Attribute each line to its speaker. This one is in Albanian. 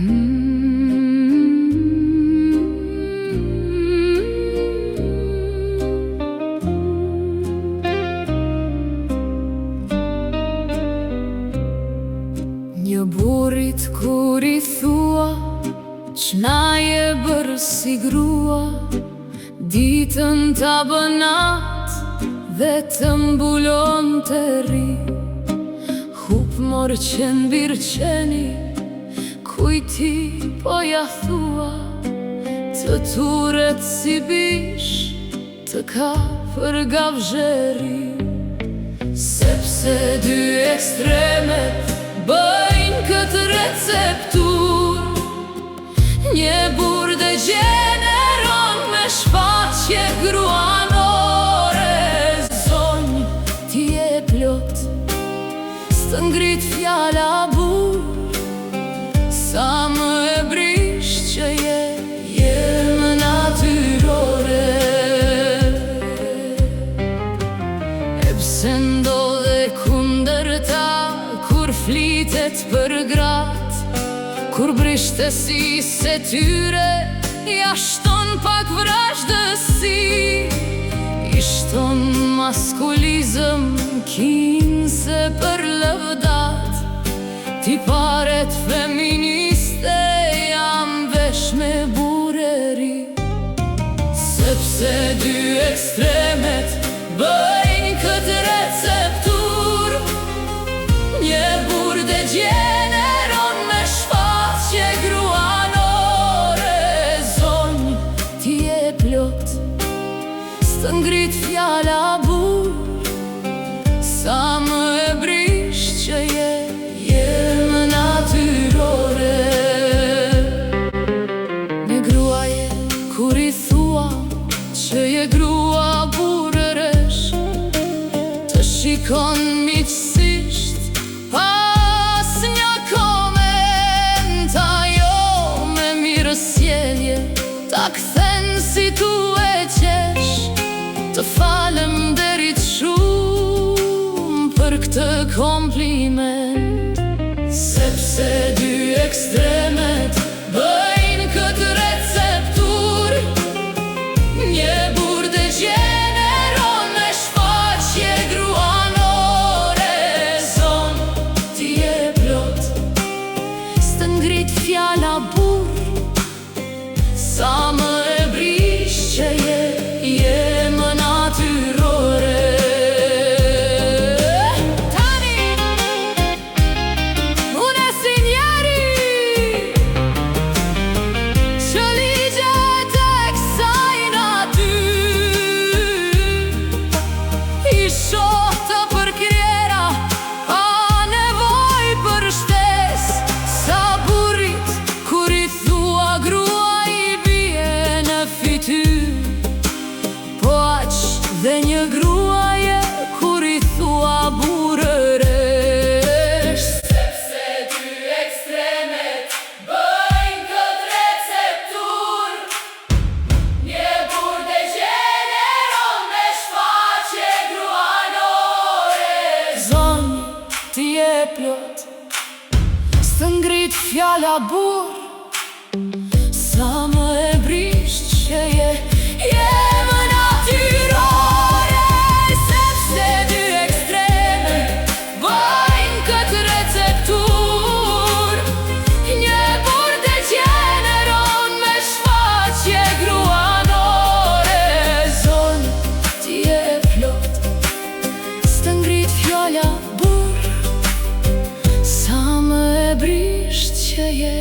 Speaker 1: Një burit kur i thua q'na je bërë si grua, ditën ta bënat dhe të mbulon të ri. Hup mor qen birqeni, kujti po ja thua, të turet si bish, të ka për gavzheri. Sepse dy ekstremet bëjnë këtë receptur, një burë dhe gjeneron me shfaqje gruanore. Zonjë, ti e plot, s'të ngrit fjala burë, sa më e brish që je më natyrore. E pse ndodhe kundërta kur flitet për gratë, kur brishtësi se tyre ja shton pak vrashdësi, i shton maskulizëm kinse për lëvdat. Tiparet feministe jam vesh me bureri, sepse dy ekstremet bëjnë këtë receptur, një burë dhe gjeneron me shfaqje gruanore. Zonjë, ti e plot, s'të ngrit fjala burë, sa më e brish që je më natyrore. Një grua je kur i thua që je grua burëresh, të shikon miqësisht pas një komenta, jo me mirësjelje ta kthen si tu e qesh. Të falemnderit shumë për këtë kompliment, sepse dy ekstremet bëjnë këtë receptur, një burë dhe gjeneron me shfaqje gruanore. Zonë, ti e plot, s'të ngrit fjala burë, sa më e brish që je më natyrore. Dhe një grua je kur i thua burëresh, sepse dy ekstremet bëjnë këtë receptur, një burë dhe gjeneron me shfaqje gruanore. Zonjë, ti e plot, s'të ngrit fjala burë, sa më e brish që je më natyrore. Sa më e brisht që je